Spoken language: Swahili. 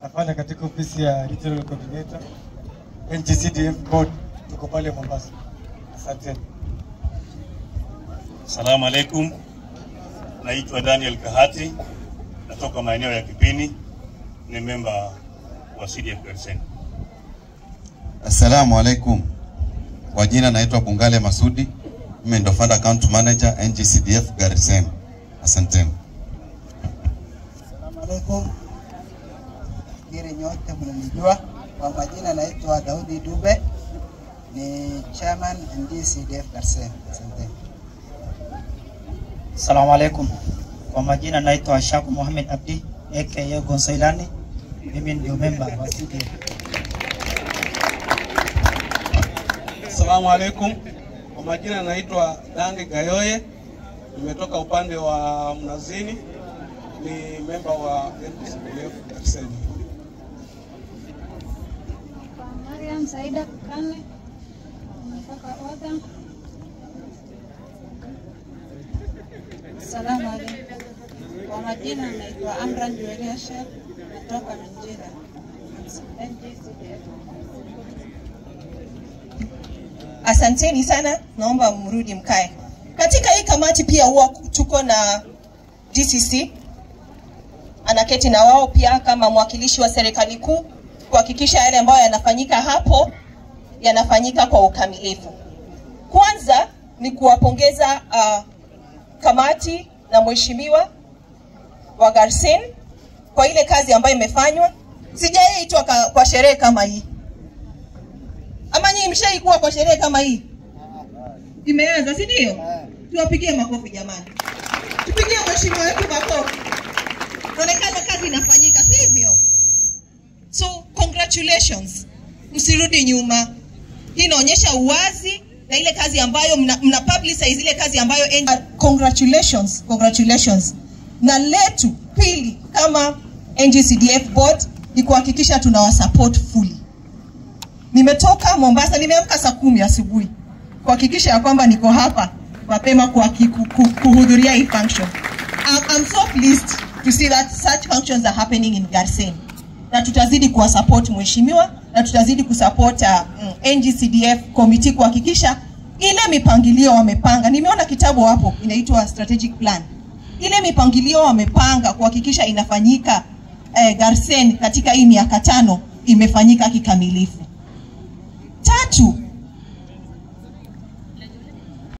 nafanya katika ofisi ya Regional Coordinator NGCDF Board, tuko pale Mombasa. Asante. Assalamu alaikum. Naitwa Daniel Kahati, natoka maeneo ya Kipini, ni member wa CDF Garsen. Assalamu alaikum. Kwa jina naitwa Bungale Masudi, mimi ndo Fund Account Manager NGCDF Garsen. Asante. Assalamu alaikum. Kile nyote mnanijua, kwa majina naitwa Daudi Dube, ni chairman NGCDF Garsen. Asante. Assalamu alaikum. Kwa majina naitwa Shaku Mohamed Abdi aka Gonsailani, mimi ndio member wa CDF. Assalamu alaikum. Kwa majina naitwa Dange Gayoye, nimetoka upande wa Mnazini, ni member wa NGCDF Garsen. Mariam Saida Kukane, nimetoka Oda. Assalamu alaikum. Kwa majina naitwa Amran Juweria Sheikh, natoka Nigeria. Asanteni sana, naomba mrudi mkae. Katika hii kamati pia huwa tuko na DCC, anaketi na wao pia kama mwakilishi wa serikali kuu kuhakikisha yale ambayo yanafanyika hapo yanafanyika kwa ukamilifu. Kwanza ni kuwapongeza kamati na mheshimiwa wa Garsen kwa ile kazi ambayo imefanywa. Sijaitwa kwa sherehe kama hii. Ama nyinyi mshaikuwa kwa sherehe kama hii? Imeanza, si ndio? Tuwapigie makofi jamani. Tupigie mheshimiwa wetu makofi. Inaonekana kazi inafanyika, si hivyo? So congratulations. Msirudi nyuma. Hii inaonyesha uwazi na ile kazi ambayo mna publicize ile kazi ambayo congratulations. Na letu pili kama NGCDF board ni kuhakikisha tunawasupport fully. Nimetoka Mombasa, nimeamka saa 10 asubuhi kuhakikisha ya kwamba niko hapa mapema kuhudhuria hii function. I'm so pleased to see that such functions are happening in Garsen. Na tutazidi kuwasupport mheshimiwa na tutazidi kusupport NGCDF committee kuhakikisha ile mipangilio wamepanga. Nimeona kitabu hapo inaitwa strategic plan. Ile mipangilio wamepanga kuhakikisha inafanyika Garsen katika hii miaka 5 imefanyika kikamilifu. Tatu,